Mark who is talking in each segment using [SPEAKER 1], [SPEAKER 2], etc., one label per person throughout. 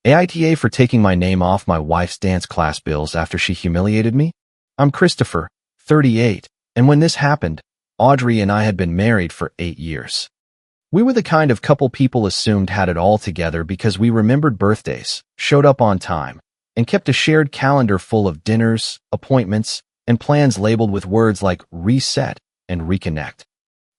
[SPEAKER 1] AITA for taking my name off my wife's dance class bills after she humiliated me? I'm Christopher, 38, and when this happened, Audrey and I had been married for 8 years. We were the kind of couple people assumed had it all together because we remembered birthdays, showed up on time, and kept a shared calendar full of dinners, appointments, and plans labeled with words like reset and reconnect.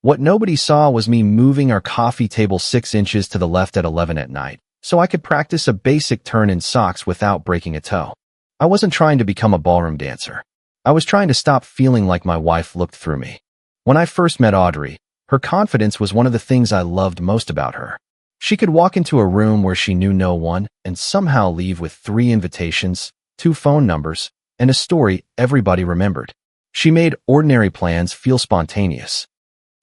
[SPEAKER 1] What nobody saw was me moving our coffee table 6 inches to the left at 11 at night, so I could practice a basic turn in socks without breaking a toe. I wasn't trying to become a ballroom dancer. I was trying to stop feeling like my wife looked through me. When I first met Audrey, her confidence was one of the things I loved most about her. She could walk into a room where she knew no one and somehow leave with 3 invitations, 2 phone numbers, and a story everybody remembered. She made ordinary plans feel spontaneous.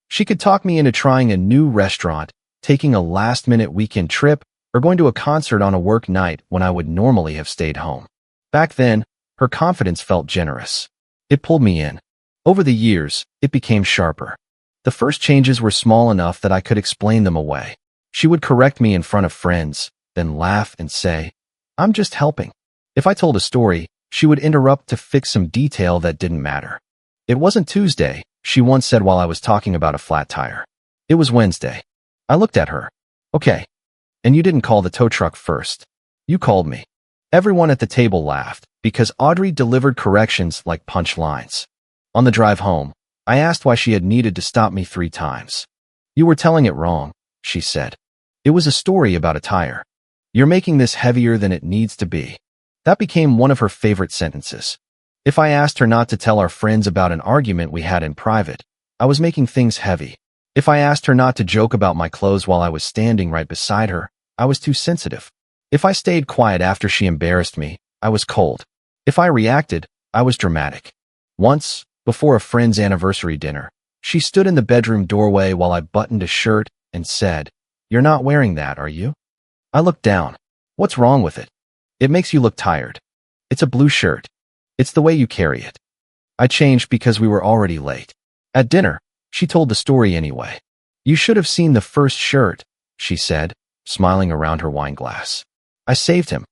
[SPEAKER 1] She could talk me into trying a new restaurant, taking a last-minute weekend trip, or going to a concert on a work night when I would normally have stayed home. Back then, her confidence felt generous. It pulled me in. Over the years, it became sharper. The first changes were small enough that I could explain them away. She would correct me in front of friends, then laugh and say, "I'm just helping." If I told a story, she would interrupt to fix some detail that didn't matter. It wasn't Tuesday, she once said while I was talking about a flat tire. It was Wednesday. I looked at her. "Okay. And you didn't call the tow truck first. You called me." Everyone at the table laughed because Audrey delivered corrections like punch lines. On the drive home, I asked why she had needed to stop me 3 times. "You were telling it wrong," she said. "It was a story about a tire. You're making this heavier than it needs to be." That became one of her favorite sentences. If I asked her not to tell our friends about an argument we had in private, I was making things heavy. If I asked her not to joke about my clothes while I was standing right beside her, I was too sensitive. If I stayed quiet after she embarrassed me, I was cold. If I reacted, I was dramatic. Once, before a friend's anniversary dinner, she stood in the bedroom doorway while I buttoned a shirt and said, "You're not wearing that, are you?" I looked down. "What's wrong with it?" "It makes you look tired." "It's a blue shirt. It's the way you carry it." I changed because we were already late. At dinner, she told the story anyway. "You should have seen the first shirt," she said, smiling around her wine glass. I saved him.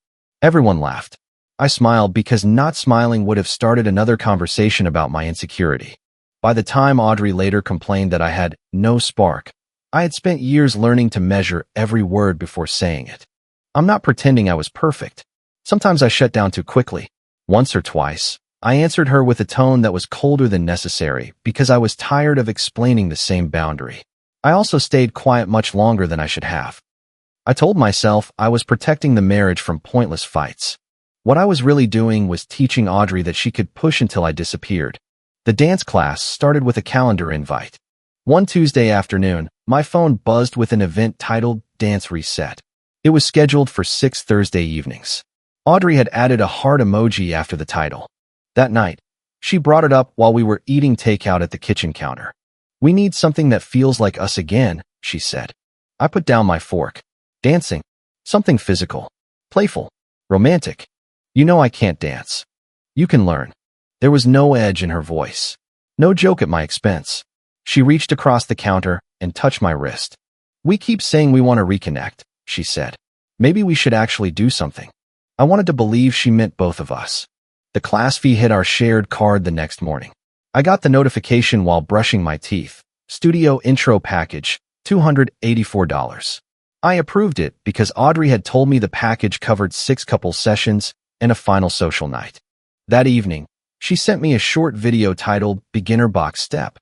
[SPEAKER 1] Everyone laughed. I smiled because not smiling would have started another conversation about my insecurity. By the time Audrey later complained that I had no spark, I had spent years learning to measure every word before saying it. I'm not pretending I was perfect. Sometimes I shut down too quickly. Once or twice, I answered her with a tone that was colder than necessary because I was tired of explaining the same boundary. I also stayed quiet much longer than I should have. I told myself I was protecting the marriage from pointless fights. What I was really doing was teaching Audrey that she could push until I disappeared. The dance class started with a calendar invite. One Tuesday afternoon, my phone buzzed with an event titled Dance Reset. It was scheduled for 6 Thursday evenings. Audrey had added a heart emoji after the title. That night, she brought it up while we were eating takeout at the kitchen counter. "We need something that feels like us again," she said. I put down my fork. "Dancing. Something physical. Playful. Romantic. You know I can't dance. You can learn." There was no edge in her voice. No joke at my expense. She reached across the counter and touched my wrist. "We keep saying we want to reconnect," she said. "Maybe we should actually do something." I wanted to believe she meant both of us. The class fee hit our shared card the next morning. I got the notification while brushing my teeth. Studio intro package, $284. I approved it because Audrey had told me the package covered 6 couple sessions and a final social night. That evening, she sent me a short video titled Beginner Box Step.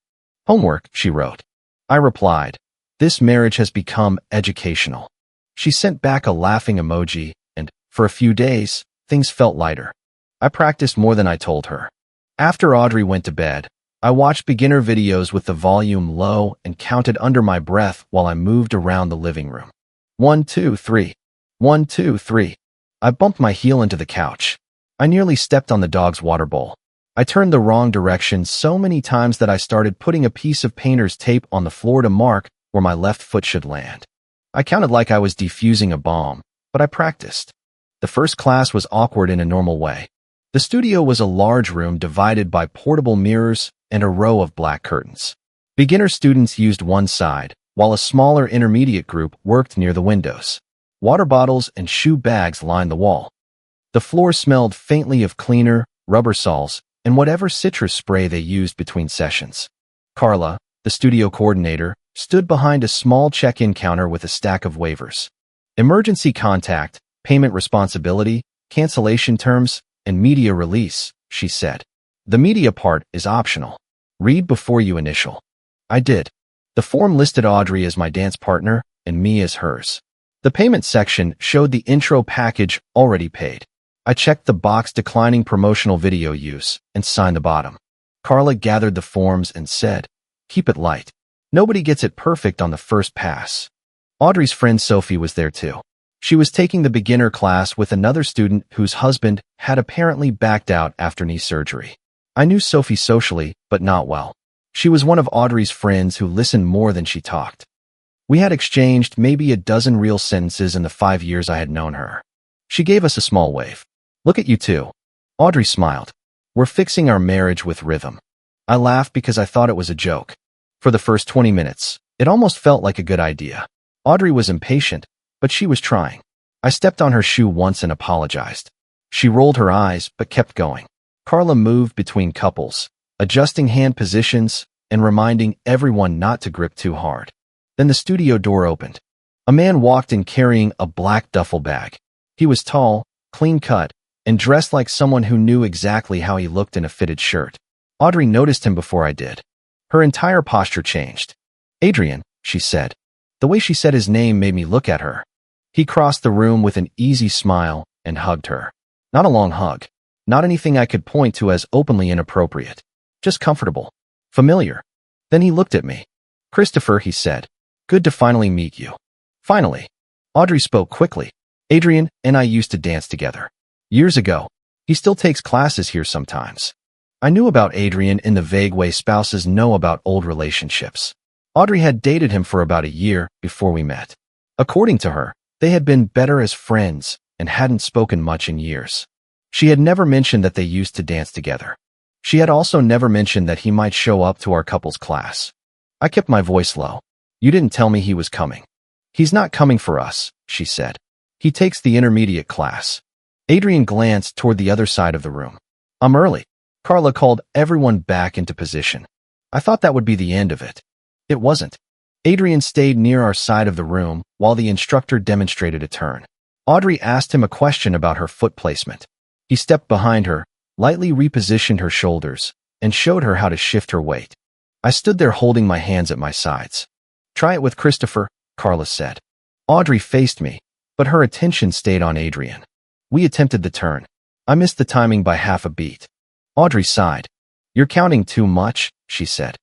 [SPEAKER 1] "Homework," she wrote. I replied, "This marriage has become educational." She sent back a laughing emoji, and, for a few days, things felt lighter. I practiced more than I told her. After Audrey went to bed, I watched beginner videos with the volume low and counted under my breath while I moved around the living room. 1, 2, 3. 1, 2, 3. I bumped my heel into the couch. I nearly stepped on the dog's water bowl. I turned the wrong direction so many times that I started putting a piece of painter's tape on the floor to mark where my left foot should land. I counted like I was defusing a bomb, but I practiced. The first class was awkward in a normal way. The studio was a large room divided by portable mirrors and a row of black curtains. Beginner students used one side, while a smaller intermediate group worked near the windows. Water bottles and shoe bags lined the wall. The floor smelled faintly of cleaner, rubber soles, and whatever citrus spray they used between sessions. Carla, the studio coordinator, stood behind a small check-in counter with a stack of waivers. Emergency contact, payment responsibility, cancellation terms, and media release, she said. The media part is optional. Read before you initial. I did. The form listed Audrey as my dance partner and me as hers. The payment section showed the intro package already paid. I checked the box declining promotional video use and signed the bottom. Carla gathered the forms and said, "Keep it light. Nobody gets it perfect on the first pass." Audrey's friend Sophie was there too. She was taking the beginner class with another student whose husband had apparently backed out after knee surgery. I knew Sophie socially, but not well. She was one of Audrey's friends who listened more than she talked. We had exchanged maybe a dozen real sentences in the 5 years I had known her. She gave us a small wave. "Look at you two." Audrey smiled. "We're fixing our marriage with rhythm." I laughed because I thought it was a joke. For the first 20 minutes, it almost felt like a good idea. Audrey was impatient, but she was trying. I stepped on her shoe once and apologized. She rolled her eyes, but kept going. Carla moved between couples, adjusting hand positions and reminding everyone not to grip too hard. Then the studio door opened. A man walked in carrying a black duffel bag. He was tall, clean-cut, and dressed like someone who knew exactly how he looked in a fitted shirt. Audrey noticed him before I did. Her entire posture changed. "Adrian," she said. The way she said his name made me look at her. He crossed the room with an easy smile and hugged her. Not a long hug. Not anything I could point to as openly inappropriate. Just comfortable. Familiar. Then he looked at me. "Christopher," he said. "Good to finally meet you." "Finally." Audrey spoke quickly. "Adrian and I used to dance together. Years ago. He still takes classes here sometimes." I knew about Adrian in the vague way spouses know about old relationships. Audrey had dated him for about a year before we met. According to her, they had been better as friends and hadn't spoken much in years. She had never mentioned that they used to dance together. She had also never mentioned that he might show up to our couple's class. I kept my voice low. "You didn't tell me he was coming." "He's not coming for us," she said. "He takes the intermediate class." Adrian glanced toward the other side of the room. "I'm early." Carla called everyone back into position. I thought that would be the end of it. It wasn't. Adrian stayed near our side of the room while the instructor demonstrated a turn. Audrey asked him a question about her foot placement. He stepped behind her, lightly repositioned her shoulders, and showed her how to shift her weight. I stood there holding my hands at my sides. "Try it with Christopher," Carla said. Audrey faced me, but her attention stayed on Adrian. We attempted the turn. I missed the timing by half a beat. Audrey sighed. "You're counting too much," she said.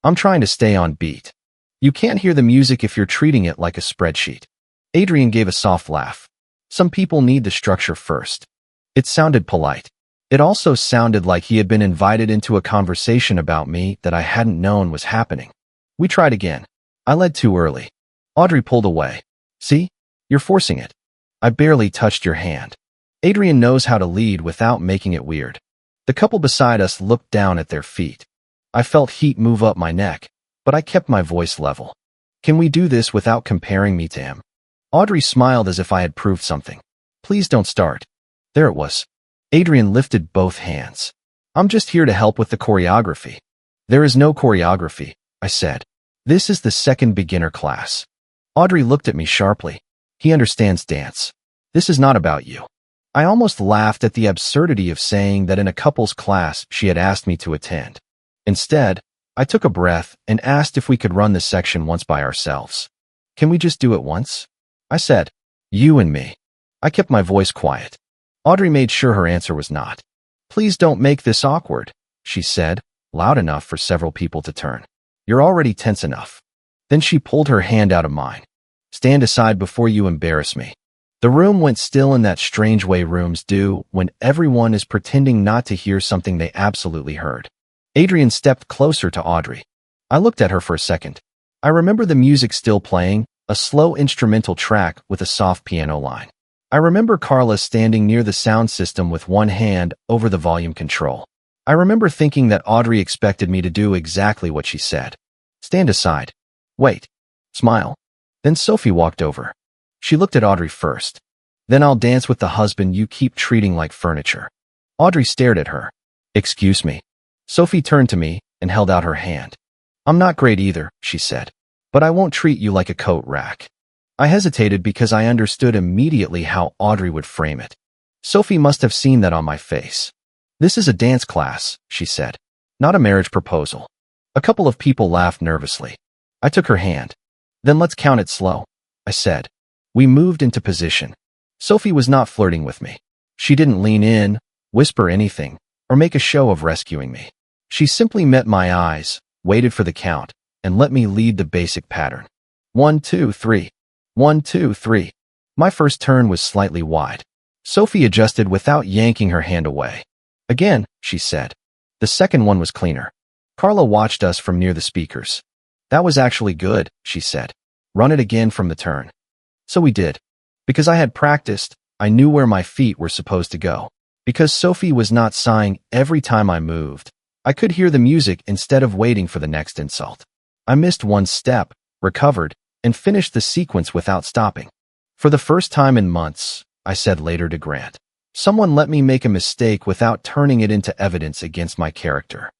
[SPEAKER 1] "I'm trying to stay on beat. You can't hear the music if you're treating it like a spreadsheet." Adrian gave a soft laugh. "Some people need the structure first." It sounded polite. It also sounded like he had been invited into a conversation about me that I hadn't known was happening. We tried again. I led too early. Audrey pulled away. "See? You're forcing it. I barely touched your hand." Adrian knows how to lead without making it weird. The couple beside us looked down at their feet. I felt heat move up my neck, but I kept my voice level. "Can we do this without comparing me to him?" Audrey smiled as if I had proved something. "Please don't start." There it was. Adrian lifted both hands. "I'm just here to help with the choreography." "There is no choreography," I said. "This is the second beginner class." Audrey looked at me sharply. "He understands dance. This is not about you." I almost laughed at the absurdity of saying that in a couple's class she had asked me to attend. Instead, I took a breath and asked if we could run this section once by ourselves. "Can we just do it once?" I said. "You and me." I kept my voice quiet. Audrey made sure her answer was not. "Please don't make this awkward," she said, loud enough for several people to turn. "You're already tense enough." Then she pulled her hand out of mine. "Stand aside before you embarrass me." The room went still in that strange way rooms do when everyone is pretending not to hear something they absolutely heard. Adrian stepped closer to Audrey. I looked at her for a second. I remember the music still playing, a slow instrumental track with a soft piano line. I remember Carla standing near the sound system with one hand over the volume control. I remember thinking that Audrey expected me to do exactly what she said. "Stand aside. Wait. Smile." Then Sophie walked over. She looked at Audrey first. Then I'll dance with the husband you keep treating like furniture. Audrey stared at her. Excuse me. Sophie turned to me and held out her hand. I'm not great either, she said. But I won't treat you like a coat rack. I hesitated because I understood immediately how Audrey would frame it. Sophie must have seen that on my face. This is a dance class, she said, not a marriage proposal. A couple of people laughed nervously. I took her hand. Then let's count it slow, I said. We moved into position. Sophie was not flirting with me. She didn't lean in, whisper anything, or make a show of rescuing me. She simply met my eyes, waited for the count, and let me lead the basic pattern. 1, 2, 3. 1, 2, 3. My first turn was slightly wide. Sophie adjusted without yanking her hand away. Again, she said. The second one was cleaner. Carla watched us from near the speakers. That was actually good, she said. Run it again from the turn. So we did. Because I had practiced, I knew where my feet were supposed to go. Because Sophie was not sighing every time I moved, I could hear the music instead of waiting for the next insult. I missed one step, recovered, and finished the sequence without stopping. For the first time in months, I said later to Grant, someone let me make a mistake without turning it into evidence against my character.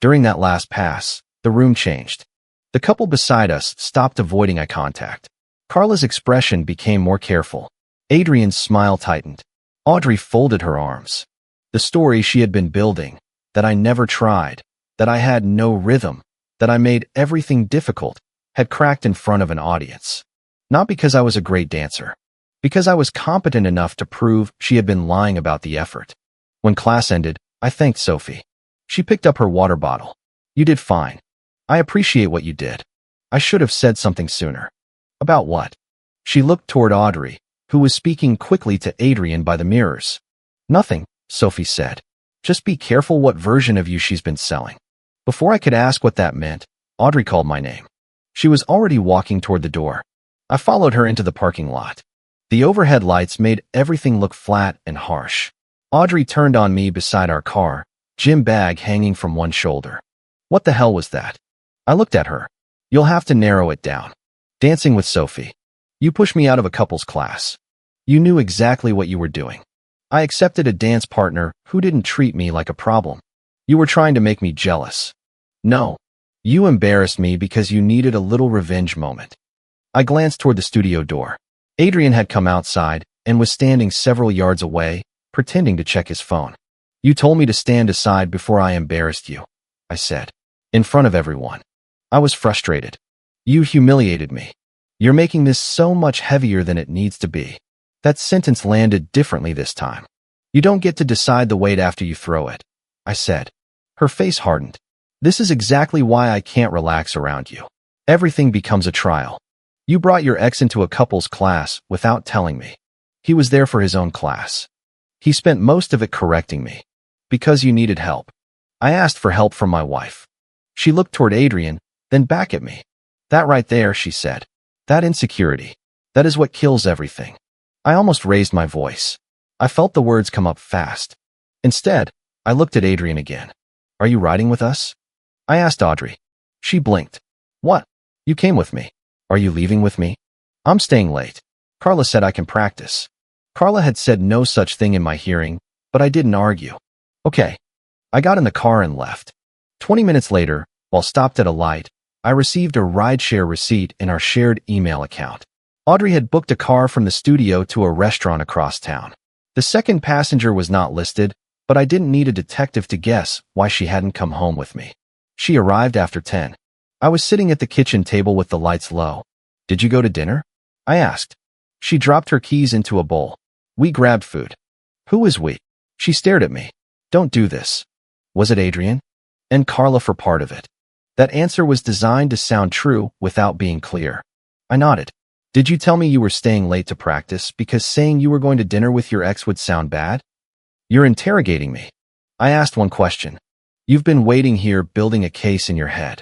[SPEAKER 1] During that last pass, the room changed. The couple beside us stopped avoiding eye contact. Carla's expression became more careful. Adrian's smile tightened. Audrey folded her arms. The story she had been building, that I never tried, that I had no rhythm, that I made everything difficult, had cracked in front of an audience. Not because I was a great dancer, because I was competent enough to prove she had been lying about the effort. When class ended, I thanked Sophie. She picked up her water bottle. You did fine. I appreciate what you did. I should have said something sooner. About what? She looked toward Audrey, who was speaking quickly to Adrian by the mirrors. Nothing, Sophie said. Just be careful what version of you she's been selling. Before I could ask what that meant, Audrey called my name. She was already walking toward the door. I followed her into the parking lot. The overhead lights made everything look flat and harsh. Audrey turned on me beside our car, gym bag hanging from one shoulder. What the hell was that? I looked at her. You'll have to narrow it down. Dancing with Sophie. You pushed me out of a couples class. You knew exactly what you were doing. I accepted a dance partner who didn't treat me like a problem. You were trying to make me jealous. No. You embarrassed me because you needed a little revenge moment. I glanced toward the studio door. Adrian had come outside and was standing several yards away, pretending to check his phone. You told me to stand aside before I embarrassed you, I said. In front of everyone. I was frustrated. You humiliated me. You're making this so much heavier than it needs to be. That sentence landed differently this time. You don't get to decide the weight after you throw it, I said. Her face hardened. This is exactly why I can't relax around you. Everything becomes a trial. You brought your ex into a couples class without telling me. He was there for his own class. He spent most of it correcting me. Because you needed help. I asked for help from my wife. She looked toward Adrian, then back at me. That right there, she said. That insecurity. That is what kills everything. I almost raised my voice. I felt the words come up fast. Instead, I looked at Adrian again. Are you riding with us? I asked Audrey. She blinked. What? You came with me. Are you leaving with me? I'm staying late. Carla said I can practice. Carla had said no such thing in my hearing, but I didn't argue. Okay. I got in the car and left. 20 minutes later, while stopped at a light, I received a rideshare receipt in our shared email account. Audrey had booked a car from the studio to a restaurant across town. The second passenger was not listed, but I didn't need a detective to guess why she hadn't come home with me. She arrived after 10. I was sitting at the kitchen table with the lights low. Did you go to dinner? I asked. She dropped her keys into a bowl. We grabbed food. Who is we? She stared at me. Don't do this. Was it Adrian? And Carla for part of it. That answer was designed to sound true without being clear. I nodded. Did you tell me you were staying late to practice because saying you were going to dinner with your ex would sound bad? You're interrogating me. I asked one question. You've been waiting here building a case in your head.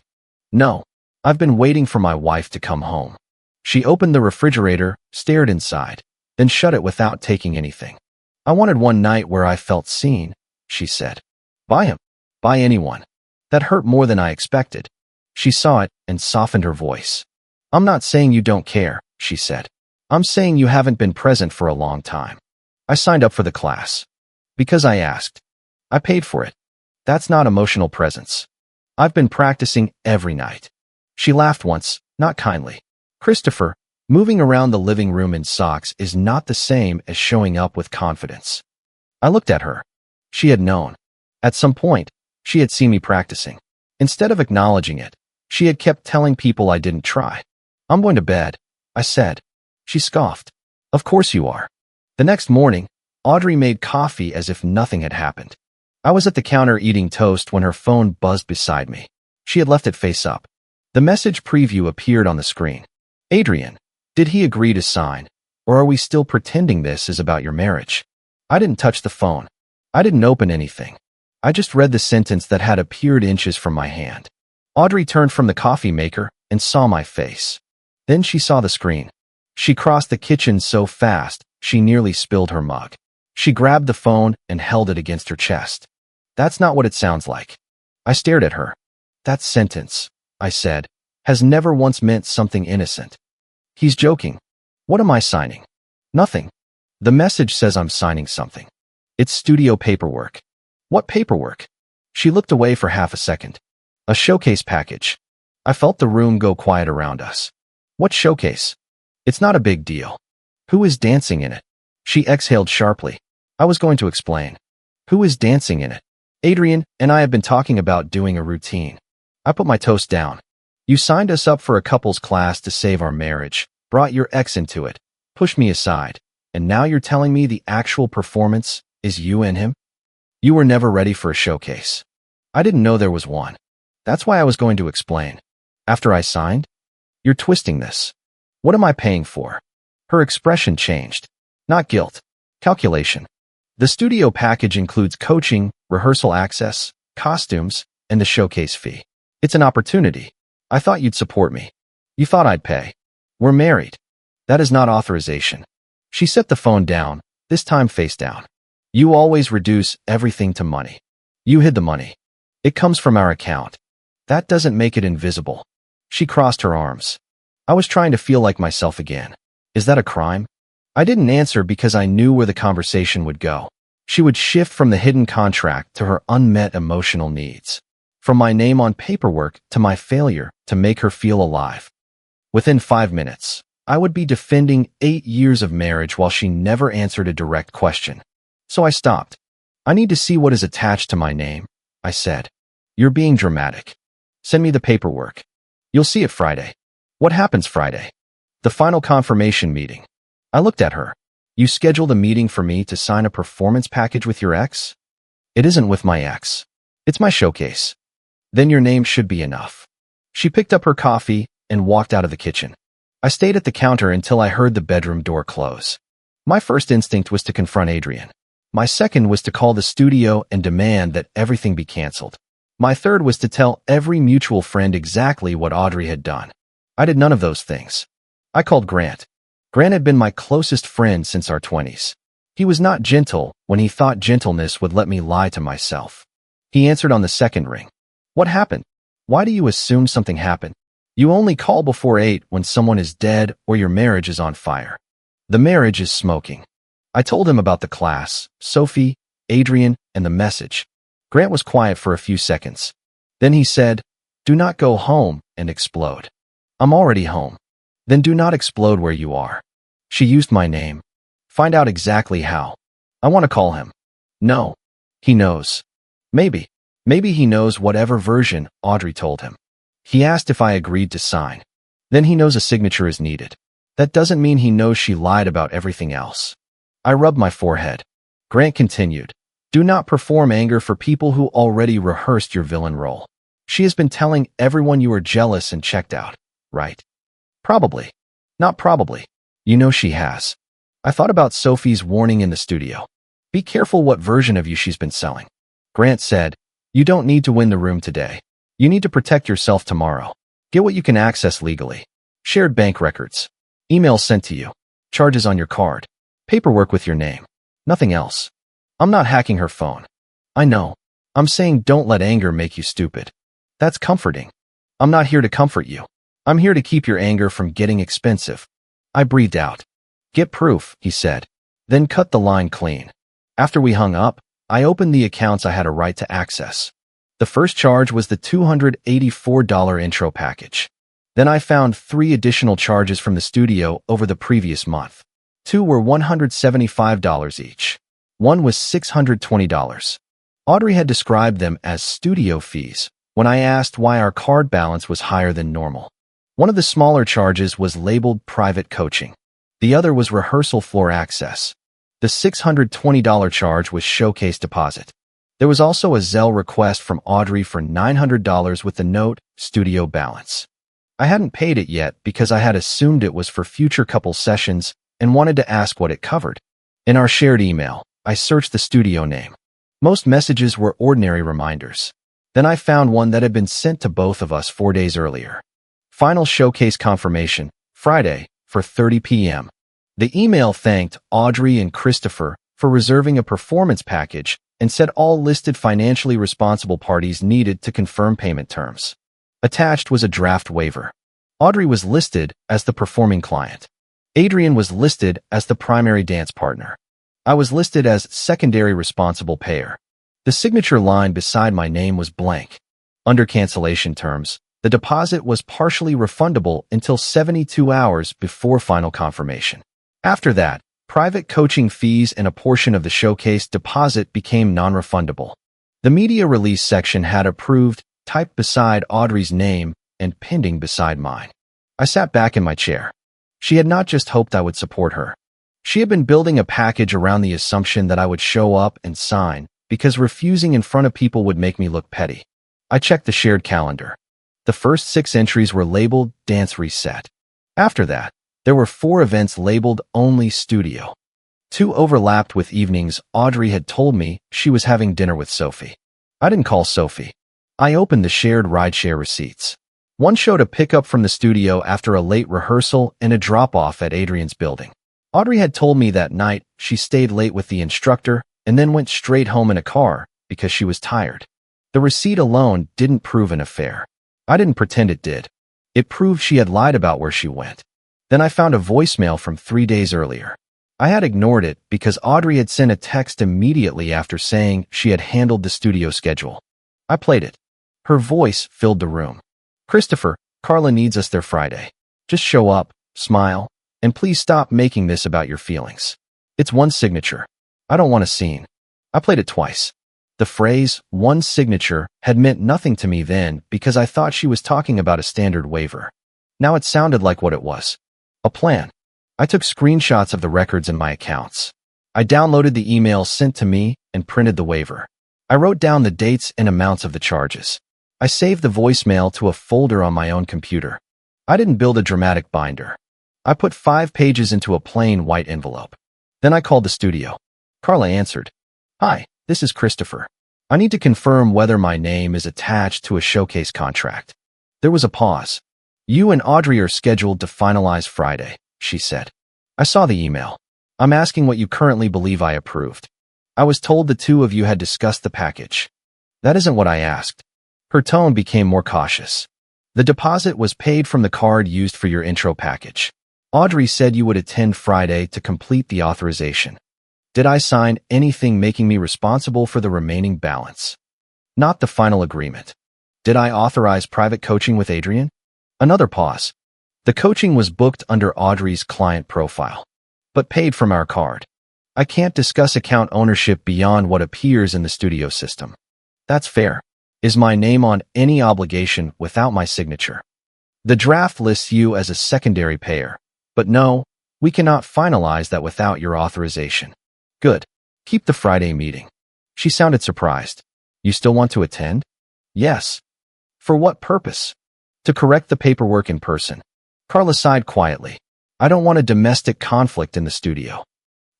[SPEAKER 1] No, I've been waiting for my wife to come home. She opened the refrigerator, stared inside, then shut it without taking anything. I wanted one night where I felt seen, she said. By him. By anyone. That hurt more than I expected. She saw it and softened her voice. I'm not saying you don't care, she said. I'm saying you haven't been present for a long time. I signed up for the class. Because I asked. I paid for it. That's not emotional presence. I've been practicing every night. She laughed once, not kindly. Christopher, moving around the living room in socks is not the same as showing up with confidence. I looked at her. She had known. At some point, she had seen me practicing. Instead of acknowledging it, she had kept telling people I didn't try. I'm going to bed, I said. She scoffed. Of course you are. The next morning, Audrey made coffee as if nothing had happened. I was at the counter eating toast when her phone buzzed beside me. She had left it face up. The message preview appeared on the screen. Adrian, did he agree to sign, or are we still pretending this is about your marriage? I didn't touch the phone. I didn't open anything. I just read the sentence that had appeared inches from my hand. Audrey turned from the coffee maker and saw my face. Then she saw the screen. She crossed the kitchen so fast, she nearly spilled her mug. She grabbed the phone and held it against her chest. That's not what it sounds like. I stared at her. That sentence, I said, has never once meant something innocent. He's joking. What am I signing? Nothing. The message says I'm signing something. It's studio paperwork. What paperwork? She looked away for half a second. A showcase package. I felt the room go quiet around us. What showcase? It's not a big deal. Who is dancing in it? She exhaled sharply. I was going to explain. Who is dancing in it? Adrian and I have been talking about doing a routine. I put my toast down. You signed us up for a couples class to save our marriage, brought your ex into it, pushed me aside, and now you're telling me the actual performance is you and him? You were never ready for a showcase. I didn't know there was one. That's why I was going to explain. After I signed? You're twisting this. What am I paying for? Her expression changed. Not guilt. Calculation. The studio package includes coaching, rehearsal access, costumes, and the showcase fee. It's an opportunity. I thought you'd support me. You thought I'd pay. We're married. That is not authorization. She set the phone down, this time face down. You always reduce everything to money. You hid the money. It comes from our account. That doesn't make it invisible. She crossed her arms. I was trying to feel like myself again. Is that a crime? I didn't answer because I knew where the conversation would go. She would shift from the hidden contract to her unmet emotional needs. From my name on paperwork to my failure to make her feel alive. Within 5 minutes, I would be defending 8 years of marriage while she never answered a direct question. So I stopped. I need to see what is attached to my name, I said. You're being dramatic. Send me the paperwork. You'll see it Friday. What happens Friday? The final confirmation meeting. I looked at her. You scheduled a meeting for me to sign a performance package with your ex? It isn't with my ex. It's my showcase. Then your name should be enough. She picked up her coffee and walked out of the kitchen. I stayed at the counter until I heard the bedroom door close. My first instinct was to confront Adrian. My second was to call the studio and demand that everything be canceled. My third was to tell every mutual friend exactly what Audrey had done. I did none of those things. I called Grant. Grant had been my closest friend since our 20s. He was not gentle when he thought gentleness would let me lie to myself. He answered on the second ring. What happened? Why do you assume something happened? You only call before 8 when someone is dead or your marriage is on fire. The marriage is smoking. I told him about the class, Sophie, Adrian, and the message. Grant was quiet for a few seconds. Then he said, do not go home and explode. I'm already home. Then do not explode where you are. She used my name. Find out exactly how. I want to call him. No. He knows. Maybe he knows whatever version Audrey told him. He asked if I agreed to sign. Then he knows a signature is needed. That doesn't mean he knows she lied about everything else. I rubbed my forehead. Grant continued. Do not perform anger for people who already rehearsed your villain role. She has been telling everyone you are jealous and checked out, right? Probably. Not probably. You know she has. I thought about Sophie's warning in the studio. Be careful what version of you she's been selling. Grant said, you don't need to win the room today. You need to protect yourself tomorrow. Get what you can access legally. Shared bank records. Emails sent to you. Charges on your card. Paperwork with your name. Nothing else. I'm not hacking her phone. I know. I'm saying don't let anger make you stupid. That's comforting. I'm not here to comfort you. I'm here to keep your anger from getting expensive. I breathed out. Get proof, he said. Then cut the line clean. After we hung up, I opened the accounts I had a right to access. The first charge was the $284 intro package. Then I found 3 additional charges from the studio over the previous month. 2 were $175 each. 1 was $620. Audrey had described them as studio fees when I asked why our card balance was higher than normal. One of the smaller charges was labeled private coaching. The other was rehearsal floor access. The $620 charge was showcase deposit. There was also a Zelle request from Audrey for $900 with the note, studio balance. I hadn't paid it yet because I had assumed it was for future couple sessions and wanted to ask what it covered. In our shared email, I searched the studio name. Most messages were ordinary reminders. Then I found one that had been sent to both of us 4 days earlier. Final showcase confirmation, Friday, for 30 p.m. The email thanked Audrey and Christopher for reserving a performance package and said all listed financially responsible parties needed to confirm payment terms. Attached was a draft waiver. Audrey was listed as the performing client. Adrian was listed as the primary dance partner. I was listed as secondary responsible payer. The signature line beside my name was blank. Under cancellation terms, the deposit was partially refundable until 72 hours before final confirmation. After that, private coaching fees and a portion of the showcase deposit became non-refundable. The media release section had approved, typed beside Audrey's name, and pending beside mine. I sat back in my chair. She had not just hoped I would support her. She had been building a package around the assumption that I would show up and sign, because refusing in front of people would make me look petty. I checked the shared calendar. The first 6 entries were labeled Dance Reset. After that, there were 4 events labeled Only Studio. 2 overlapped with evenings Audrey had told me she was having dinner with Sophie. I didn't call Sophie. I opened the shared rideshare receipts. One showed a pickup from the studio after a late rehearsal and a drop-off at Adrian's building. Audrey had told me that night she stayed late with the instructor and then went straight home in a car because she was tired. The receipt alone didn't prove an affair. I didn't pretend it did. It proved she had lied about where she went. Then I found a voicemail from 3 days earlier. I had ignored it because Audrey had sent a text immediately after saying she had handled the studio schedule. I played it. Her voice filled the room. Christopher, Carla needs us there Friday. Just show up, smile, and please stop making this about your feelings. It's one signature. I don't want a scene. I played it twice. The phrase, one signature, had meant nothing to me then because I thought she was talking about a standard waiver. Now it sounded like what it was. A plan. I took screenshots of the records in my accounts. I downloaded the email sent to me and printed the waiver. I wrote down the dates and amounts of the charges. I saved the voicemail to a folder on my own computer. I didn't build a dramatic binder. I put 5 pages into a plain white envelope. Then I called the studio. Carla answered. Hi, this is Christopher. I need to confirm whether my name is attached to a showcase contract. There was a pause. You and Audrey are scheduled to finalize Friday, she said. I saw the email. I'm asking what you currently believe I approved. I was told the 2 of you had discussed the package. That isn't what I asked. Her tone became more cautious. The deposit was paid from the card used for your intro package. Audrey said you would attend Friday to complete the authorization. Did I sign anything making me responsible for the remaining balance? Not the final agreement. Did I authorize private coaching with Adrian? Another pause. The coaching was booked under Audrey's client profile, but paid from our card. I can't discuss account ownership beyond what appears in the studio system. That's fair. Is my name on any obligation without my signature? The draft lists you as a secondary payer, but no, we cannot finalize that without your authorization. Good. Keep the Friday meeting. She sounded surprised. You still want to attend? Yes. For what purpose? To correct the paperwork in person. Carla sighed quietly. I don't want a domestic conflict in the studio.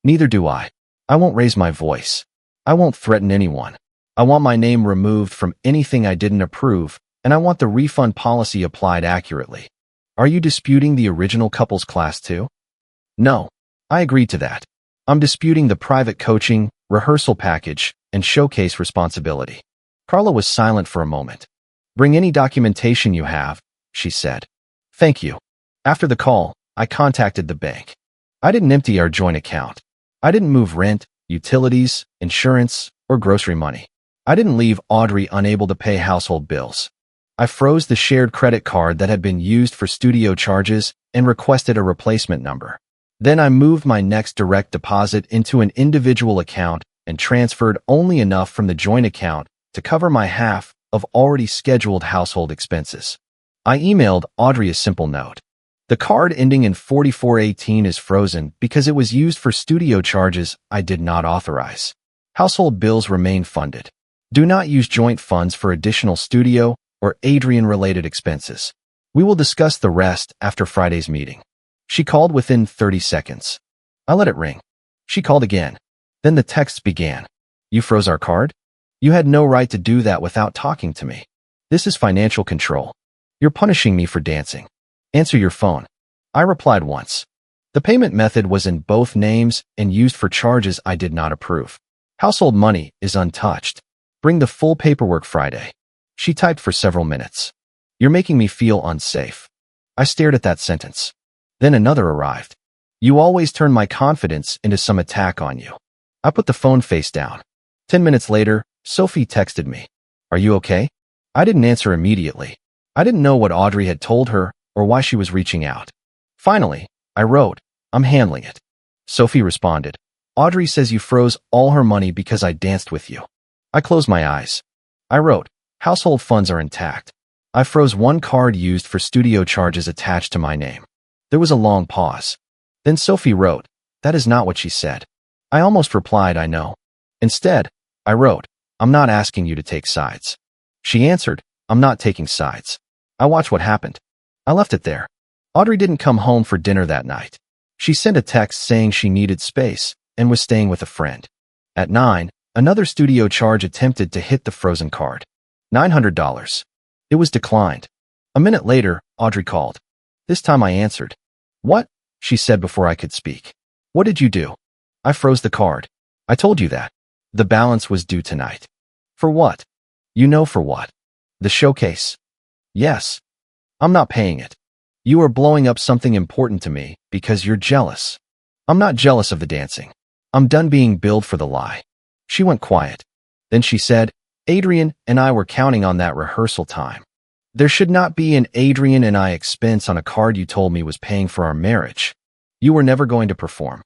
[SPEAKER 1] Neither do I. I won't raise my voice. I won't threaten anyone. I want my name removed from anything I didn't approve, and I want the refund policy applied accurately. Are you disputing the original couples class too? No. I agreed to that. I'm disputing the private coaching, rehearsal package, and showcase responsibility. Carla was silent for a moment. Bring any documentation you have, she said. Thank you. After the call, I contacted the bank. I didn't empty our joint account. I didn't move rent, utilities, insurance, or grocery money. I didn't leave Audrey unable to pay household bills. I froze the shared credit card that had been used for studio charges and requested a replacement number. Then I moved my next direct deposit into an individual account and transferred only enough from the joint account to cover my half of already scheduled household expenses. I emailed Audrey a simple note. The card ending in 4418 is frozen because it was used for studio charges I did not authorize. Household bills remain funded. Do not use joint funds for additional studio or Adrian-related expenses. We will discuss the rest after Friday's meeting. She called within 30 seconds. I let it ring. She called again. Then the texts began. You froze our card? You had no right to do that without talking to me. This is financial control. You're punishing me for dancing. Answer your phone. I replied once. The payment method was in both names and used for charges I did not approve. Household money is untouched. Bring the full paperwork Friday. She typed for several minutes. You're making me feel unsafe. I stared at that sentence. Then another arrived. You always turn my confidence into some attack on you. I put the phone face down. 10 minutes later, Sophie texted me. Are you okay? I didn't answer immediately. I didn't know what Audrey had told her or why she was reaching out. Finally, I wrote, I'm handling it. Sophie responded. Audrey says you froze all her money because I danced with you. I closed my eyes. I wrote, household funds are intact. I froze one card used for studio charges attached to my name. There was a long pause. Then Sophie wrote, that is not what she said. I almost replied, I know. Instead, I wrote, I'm not asking you to take sides. She answered, I'm not taking sides. I watched what happened. I left it there. Audrey didn't come home for dinner that night. She sent a text saying she needed space and was staying with a friend. At 9, another studio charge attempted to hit the frozen card. $900. It was declined. A minute later, Audrey called. This time I answered. What? She said before I could speak. What did you do? I froze the card. I told you that. The balance was due tonight. For what? You know for what. The showcase. Yes. I'm not paying it. You are blowing up something important to me because you're jealous. I'm not jealous of the dancing. I'm done being billed for the lie. She went quiet. Then she said, Adrian and I were counting on that rehearsal time. There should not be an Adrian and I expense on a card you told me was paying for our marriage. You were never going to perform.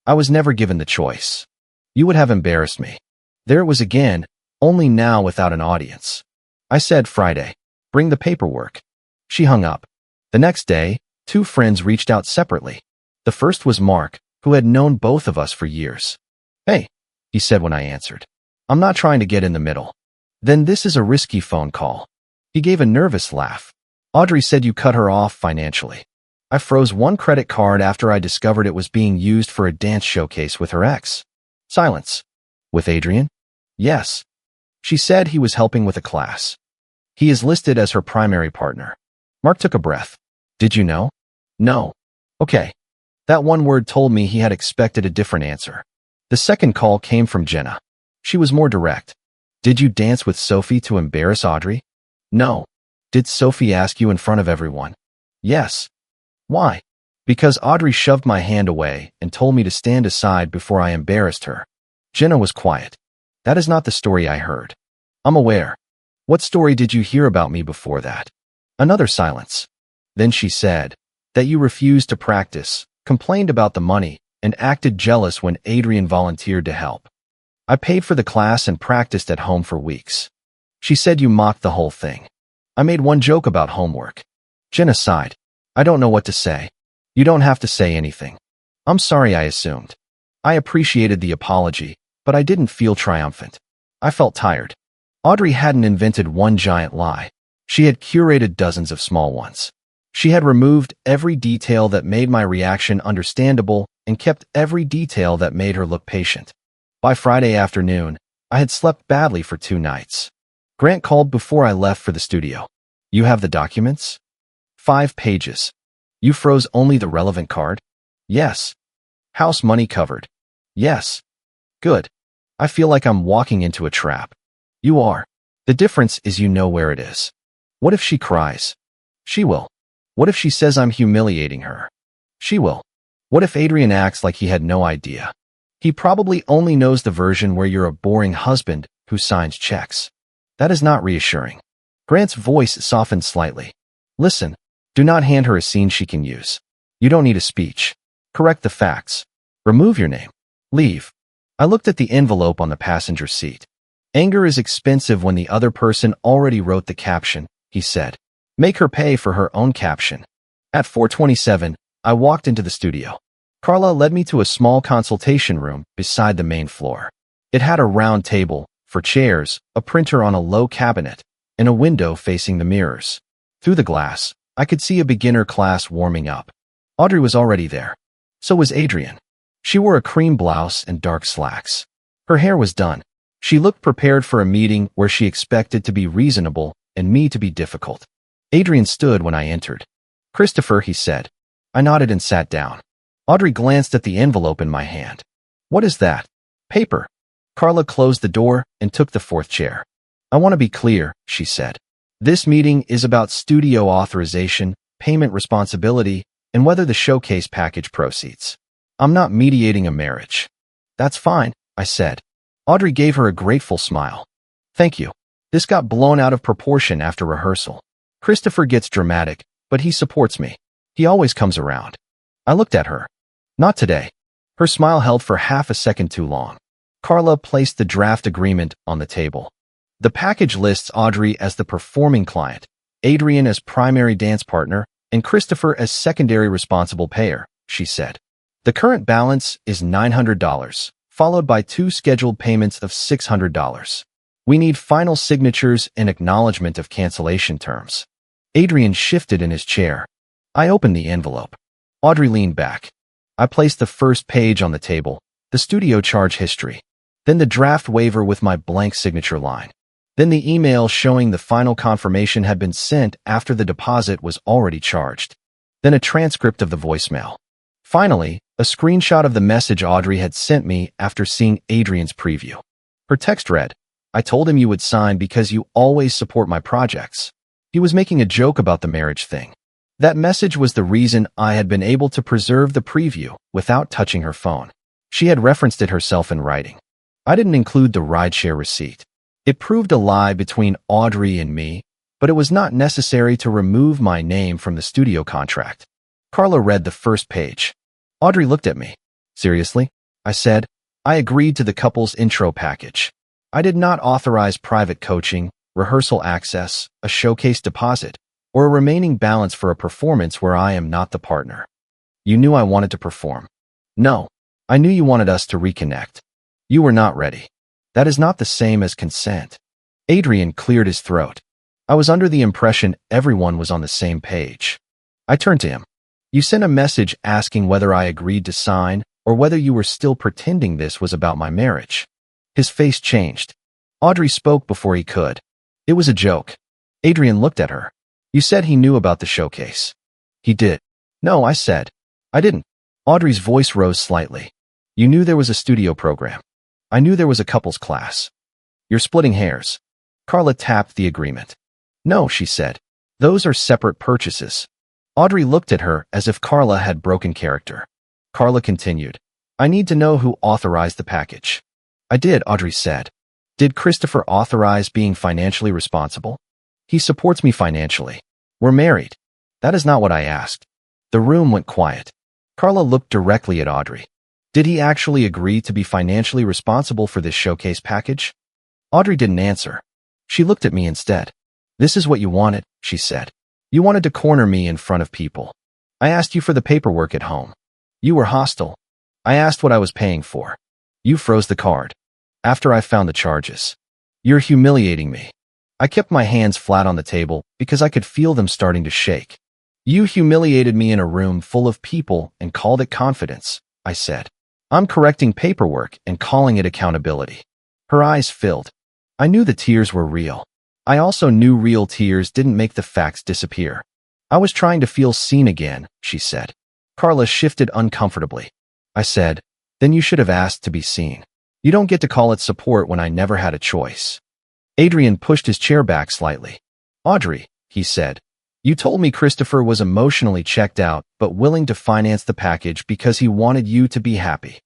[SPEAKER 1] I was never given the choice. You would have embarrassed me. There it was again, only now without an audience. I said Friday, bring the paperwork. She hung up. The next day, 2 friends reached out separately. The first was Mark, who had known both of us for years. Hey, he said when I answered. I'm not trying to get in the middle. Then this is a risky phone call. He gave a nervous laugh. Audrey said you cut her off financially. I froze one credit card after I discovered it was being used for a dance showcase with her ex. Silence. With Adrian? Yes. She said he was helping with a class. He is listed as her primary partner. Mark took a breath. Did you know? No. Okay. That one word told me he had expected a different answer. The second call came from Jenna. She was more direct. Did you dance with Sophie to embarrass Audrey? No. Did Sophie ask you in front of everyone? Yes. Why? Because Audrey shoved my hand away and told me to stand aside before I embarrassed her. Jenna was quiet. That is not the story I heard. I'm aware. What story did you hear about me before that? Another silence. Then she said that you refused to practice, complained about the money, and acted jealous when Adrian volunteered to help. I paid for the class and practiced at home for weeks. She said you mocked the whole thing. I made one joke about homework. Jenna sighed. I don't know what to say. You don't have to say anything. I'm sorry I assumed. I appreciated the apology, but I didn't feel triumphant. I felt tired. Audrey hadn't invented one giant lie. She had curated dozens of small ones. She had removed every detail that made my reaction understandable and kept every detail that made her look patient. By Friday afternoon, I had slept badly for 2 nights. Grant called before I left for the studio. You have the documents? 5 pages. You froze only the relevant card? Yes. House money covered? Yes. Good. I feel like I'm walking into a trap. You are. The difference is you know where it is. What if she cries? She will. What if she says I'm humiliating her? She will. What if Adrian acts like he had no idea? He probably only knows the version where you're a boring husband who signs checks. That is not reassuring. Grant's voice softened slightly. Listen, do not hand her a scene she can use. You don't need a speech. Correct the facts. Remove your name. Leave. I looked at the envelope on the passenger seat. Anger is expensive when the other person already wrote the caption, he said. Make her pay for her own caption. At 4:27, I walked into the studio. Carla led me to a small consultation room beside the main floor. It had a round table, for chairs, a printer on a low cabinet, and a window facing the mirrors. Through the glass, I could see a beginner class warming up. Audrey was already there. So was Adrian. She wore a cream blouse and dark slacks. Her hair was done. She looked prepared for a meeting where she expected to be reasonable and me to be difficult. Adrian stood when I entered. Christopher, he said. I nodded and sat down. Audrey glanced at the envelope in my hand. What is that? Paper. Carla closed the door and took the fourth chair. I want to be clear, she said. This meeting is about studio authorization, payment responsibility, and whether the showcase package proceeds. I'm not mediating a marriage. That's fine, I said. Audrey gave her a grateful smile. Thank you. This got blown out of proportion after rehearsal. Christopher gets dramatic, but he supports me. He always comes around. I looked at her. Not today. Her smile held for half a second too long. Carla placed the draft agreement on the table. The package lists Audrey as the performing client, Adrian as primary dance partner, and Christopher as secondary responsible payer, she said. The current balance is $900, followed by 2 scheduled payments of $600. We need final signatures and acknowledgement of cancellation terms. Adrian shifted in his chair. I opened the envelope. Audrey leaned back. I placed the first page on the table, the studio charge history, then the draft waiver with my blank signature line, then the email showing the final confirmation had been sent after the deposit was already charged, then a transcript of the voicemail. Finally, a screenshot of the message Audrey had sent me after seeing Adrian's preview. Her text read, I told him you would sign because you always support my projects. He was making a joke about the marriage thing. That message was the reason I had been able to preserve the preview without touching her phone. She had referenced it herself in writing. I didn't include the rideshare receipt. It proved a lie between Audrey and me, but it was not necessary to remove my name from the studio contract. Carla read the first page. Audrey looked at me. Seriously? I said. I agreed to the couple's intro package. I did not authorize private coaching, rehearsal access, a showcase deposit, or a remaining balance for a performance where I am not the partner. You knew I wanted to perform. No, I knew you wanted us to reconnect. You were not ready. That is not the same as consent. Adrian cleared his throat. I was under the impression everyone was on the same page. I turned to him. You sent a message asking whether I agreed to sign or whether you were still pretending this was about my marriage. His face changed. Audrey spoke before he could. It was a joke. Adrian looked at her. You said he knew about the showcase. He did. No, I said. I didn't. Audrey's voice rose slightly. You knew there was a studio program. I knew there was a couples class. You're splitting hairs. Carla tapped the agreement. No, she said. Those are separate purchases. Audrey looked at her as if Carla had broken character. Carla continued. I need to know who authorized the package. I did, Audrey said. Did Christopher authorize being financially responsible? He supports me financially. We're married. That is not what I asked. The room went quiet. Carla looked directly at Audrey. Did he actually agree to be financially responsible for this showcase package? Audrey didn't answer. She looked at me instead. This is what you wanted, she said. You wanted to corner me in front of people. I asked you for the paperwork at home. You were hostile. I asked what I was paying for. You froze the card. After I found the charges. You're humiliating me. I kept my hands flat on the table because I could feel them starting to shake. You humiliated me in a room full of people and called it confidence, I said. I'm correcting paperwork and calling it accountability. Her eyes filled. I knew the tears were real. I also knew real tears didn't make the facts disappear. I was trying to feel seen again, she said. Carla shifted uncomfortably. I said, then you should have asked to be seen. You don't get to call it support when I never had a choice. Adrian pushed his chair back slightly. Audrey, he said, You told me Christopher was emotionally checked out, but willing to finance the package because he wanted you to be happy.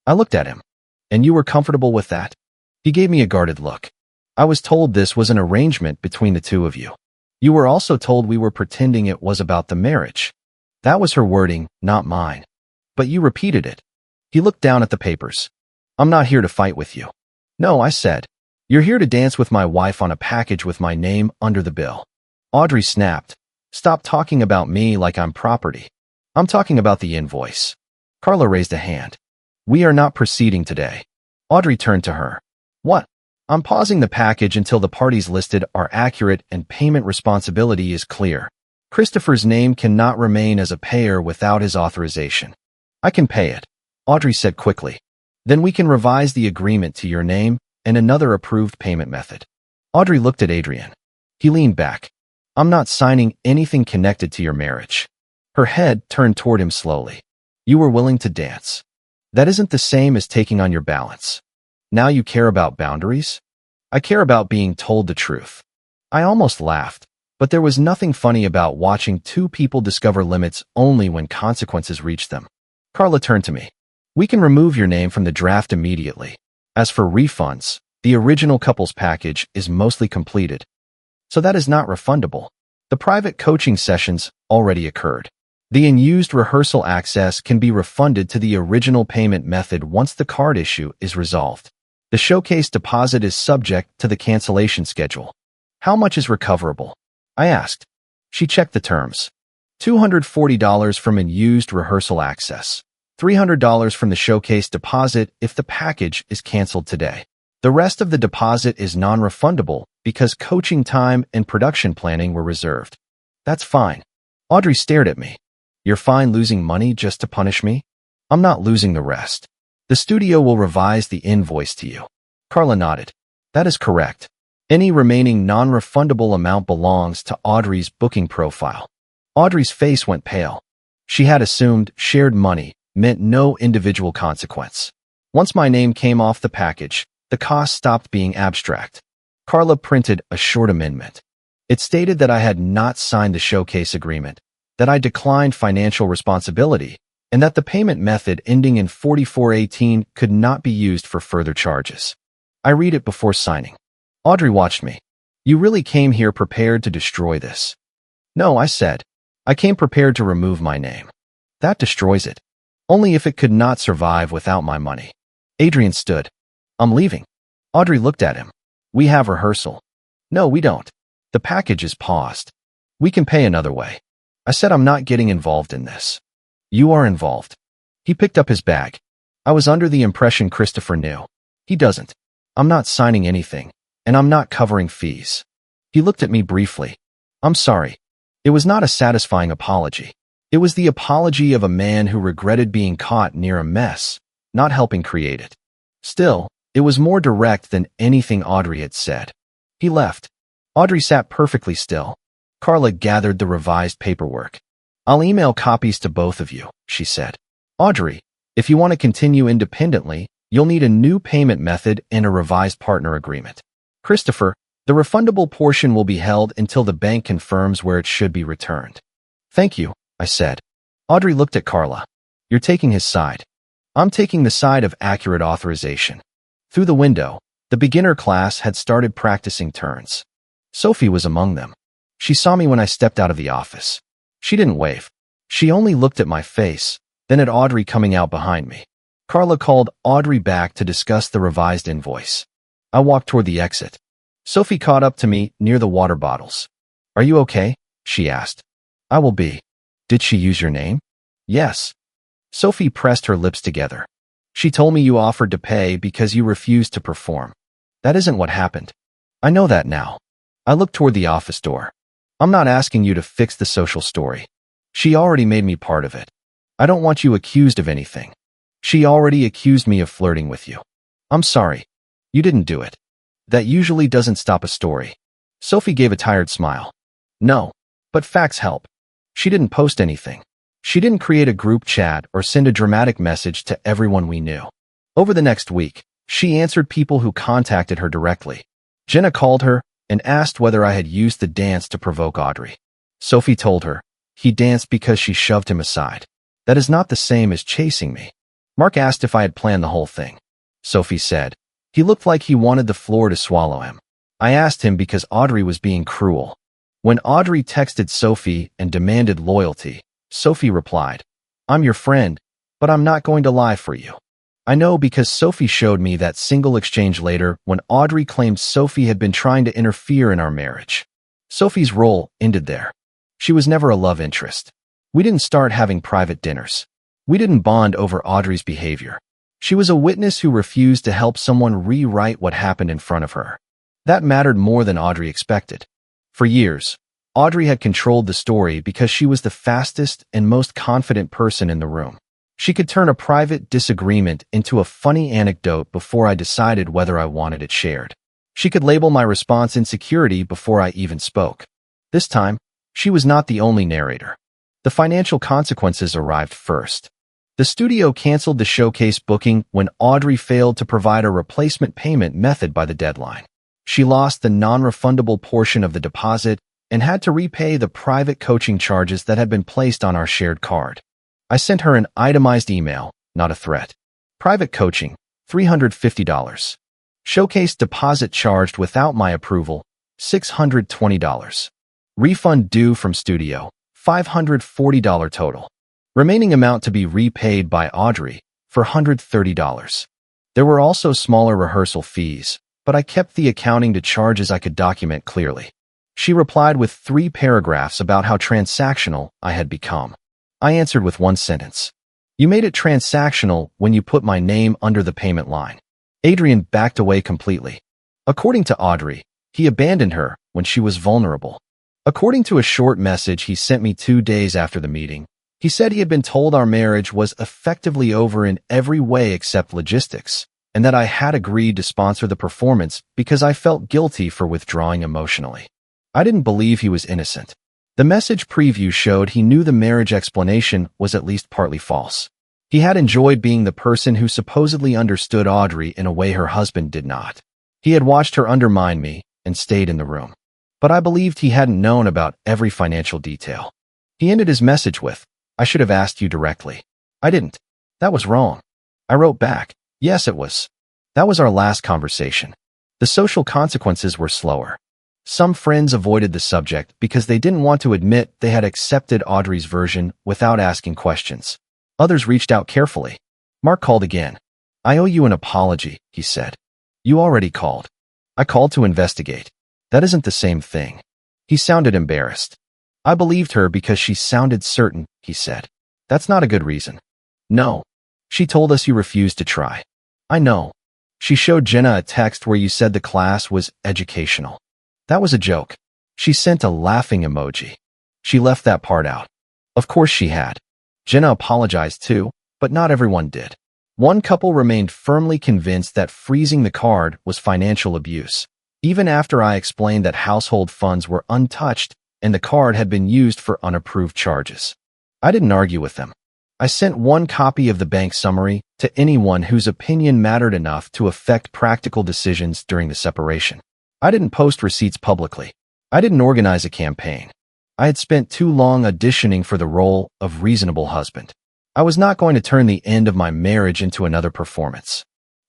[SPEAKER 1] I looked at him. And you were comfortable with that? He gave me a guarded look. I was told this was an arrangement between the two of you. You were also told we were pretending it was about the marriage. That was her wording, not mine. But you repeated it. He looked down at the papers. I'm not here to fight with you. No, I said. You're here to dance with my wife on a package with my name under the bill. Audrey snapped. Stop talking about me like I'm property. I'm talking about the invoice. Carla raised a hand. We are not proceeding today. Audrey turned to her. What? I'm pausing the package until the parties listed are accurate and payment responsibility is clear. Christopher's name cannot remain as a payer without his authorization. I can pay it, Audrey said quickly. Then we can revise the agreement to your name and another approved payment method. Audrey looked at Adrian. He leaned back. I'm not signing anything connected to your marriage. Her head turned toward him slowly. You were willing to dance. That isn't the same as taking on your balance. Now you care about boundaries? I care about being told the truth. I almost laughed, but there was nothing funny about watching two people discover limits only when consequences reach them. Carla turned to me. We can remove your name from the draft immediately. As for refunds, the original couples package is mostly completed. So that is not refundable. The private coaching sessions already occurred. The unused rehearsal access can be refunded to the original payment method once the card issue is resolved. The showcase deposit is subject to the cancellation schedule. How much is recoverable? I asked. She checked the terms. $240 from unused rehearsal access. $300 from the showcase deposit if the package is canceled today. The rest of the deposit is non-refundable because coaching time and production planning were reserved. That's fine. Audrey stared at me. You're fine losing money just to punish me? I'm not losing the rest. The studio will revise the invoice to you. Carla nodded. That is correct. Any remaining non-refundable amount belongs to Audrey's booking profile. Audrey's face went pale. She had assumed shared money meant no individual consequence. Once my name came off the package, the cost stopped being abstract. Carla printed a short amendment. It stated that I had not signed the showcase agreement, that I declined financial responsibility, and that the payment method ending in 4418 could not be used for further charges. I read it before signing. Audrey watched me. You really came here prepared to destroy this? No, I said. I came prepared to remove my name. That destroys it. Only if it could not survive without my money. Adrian stood. I'm leaving. Audrey looked at him. We have rehearsal. No, we don't. The package is paused. We can pay another way. I said I'm not getting involved in this. You are involved. He picked up his bag. I was under the impression Christopher knew. He doesn't. I'm not signing anything, and I'm not covering fees. He looked at me briefly. I'm sorry. It was not a satisfying apology. It was the apology of a man who regretted being caught near a mess, not helping create it. Still, it was more direct than anything Audrey had said. He left. Audrey sat perfectly still. Carla gathered the revised paperwork. I'll email copies to both of you, she said. Audrey, if you want to continue independently, you'll need a new payment method and a revised partner agreement. Christopher, the refundable portion will be held until the bank confirms where it should be returned. Thank you, I said. Audrey looked at Carla. You're taking his side. I'm taking the side of accurate authorization. Through the window, the beginner class had started practicing turns. Sophie was among them. She saw me when I stepped out of the office. She didn't wave. She only looked at my face, then at Audrey coming out behind me. Carla called Audrey back to discuss the revised invoice. I walked toward the exit. Sophie caught up to me near the water bottles. Are you okay? She asked. I will be. Did she use your name? Yes. Sophie pressed her lips together. She told me you offered to pay because you refused to perform. That isn't what happened. I know that now. I looked toward the office door. I'm not asking you to fix the social story. She already made me part of it. I don't want you accused of anything. She already accused me of flirting with you. I'm sorry. You didn't do it. That usually doesn't stop a story. Sophie gave a tired smile. No, but facts help. She didn't post anything. She didn't create a group chat or send a dramatic message to everyone we knew. Over the next week, she answered people who contacted her directly. Jenna called her and asked whether I had used the dance to provoke Audrey. Sophie told her. He danced because she shoved him aside. That is not the same as chasing me. Mark asked if I had planned the whole thing. Sophie said. He looked like he wanted the floor to swallow him. I asked him because Audrey was being cruel. When Audrey texted Sophie and demanded loyalty, Sophie replied, I'm your friend, but I'm not going to lie for you. I know because Sophie showed me that single exchange later when Audrey claimed Sophie had been trying to interfere in our marriage. Sophie's role ended there. She was never a love interest. We didn't start having private dinners. We didn't bond over Audrey's behavior. She was a witness who refused to help someone rewrite what happened in front of her. That mattered more than Audrey expected. For years, Audrey had controlled the story because she was the fastest and most confident person in the room. She could turn a private disagreement into a funny anecdote before I decided whether I wanted it shared. She could label my response insecurity before I even spoke. This time, she was not the only narrator. The financial consequences arrived first. The studio canceled the showcase booking when Audrey failed to provide a replacement payment method by the deadline. She lost the non-refundable portion of the deposit and had to repay the private coaching charges that had been placed on our shared card. I sent her an itemized email, not a threat. Private coaching, $350. Showcase deposit charged without my approval, $620. Refund due from studio, $540 total. Remaining amount to be repaid by Audrey, $430. There were also smaller rehearsal fees, but I kept the accounting to charges I could document clearly. She replied with 3 paragraphs about how transactional I had become. I answered with 1 sentence. You made it transactional when you put my name under the payment line. Adrian backed away completely. According to Audrey, he abandoned her when she was vulnerable. According to a short message he sent me 2 days after the meeting, he said he had been told our marriage was effectively over in every way except logistics, and that I had agreed to sponsor the performance because I felt guilty for withdrawing emotionally. I didn't believe he was innocent. The message preview showed he knew the marriage explanation was at least partly false. He had enjoyed being the person who supposedly understood Audrey in a way her husband did not. He had watched her undermine me and stayed in the room. But I believed he hadn't known about every financial detail. He ended his message with, I should have asked you directly. I didn't. That was wrong. I wrote back, yes, it was. That was our last conversation. The social consequences were slower. Some friends avoided the subject because they didn't want to admit they had accepted Audrey's version without asking questions. Others reached out carefully. Mark called again. I owe you an apology, he said. You already called. I called to investigate. That isn't the same thing. He sounded embarrassed. I believed her because she sounded certain, he said. That's not a good reason. No. She told us you refused to try. I know. She showed Jenna a text where you said the class was educational. That was a joke. She sent a laughing emoji. She left that part out. Of course she had. Jenna apologized too, but not everyone did. One couple remained firmly convinced that freezing the card was financial abuse, even after I explained that household funds were untouched and the card had been used for unapproved charges. I didn't argue with them. I sent one copy of the bank summary to anyone whose opinion mattered enough to affect practical decisions during the separation. I didn't post receipts publicly. I didn't organize a campaign. I had spent too long auditioning for the role of reasonable husband. I was not going to turn the end of my marriage into another performance.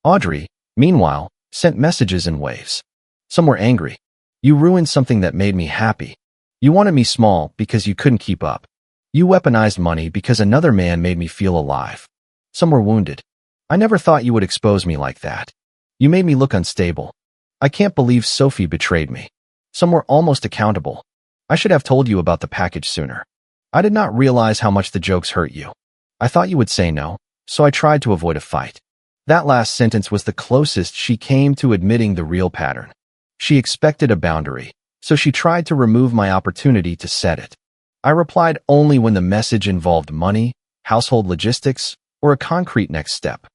[SPEAKER 1] Audrey, meanwhile, sent messages in waves. Some were angry. You ruined something that made me happy. You wanted me small because you couldn't keep up. You weaponized money because another man made me feel alive. Some were wounded. I never thought you would expose me like that. You made me look unstable. I can't believe Sophie betrayed me. Some were almost accountable. I should have told you about the package sooner. I did not realize how much the jokes hurt you. I thought you would say no, so I tried to avoid a fight. That last sentence was the closest she came to admitting the real pattern. She expected a boundary, so she tried to remove my opportunity to set it. I replied only when the message involved money, household logistics, or a concrete next step.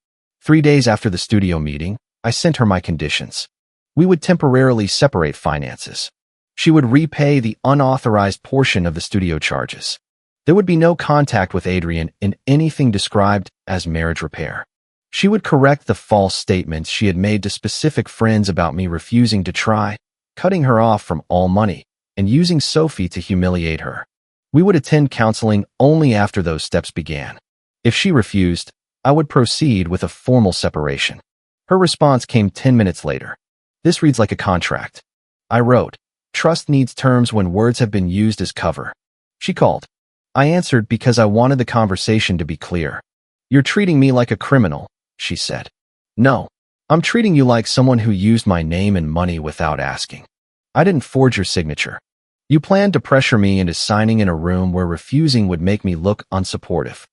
[SPEAKER 1] 3 days after the studio meeting, I sent her my conditions. We would temporarily separate finances. She would repay the unauthorized portion of the studio charges. There would be no contact with Adrian in anything described as marriage repair. She would correct the false statements she had made to specific friends about me refusing to try, cutting her off from all money, and using Sophie to humiliate her. We would attend counseling only after those steps began. If she refused, I would proceed with a formal separation. Her response came 10 minutes later. This reads like a contract. I wrote, "Trust needs terms when words have been used as cover." She called. I answered because I wanted the conversation to be clear. "You're treating me like a criminal," she said. "No, I'm treating you like someone who used my name and money without asking. I didn't forge your signature. You planned to pressure me into signing in a room where refusing would make me look unsupportive.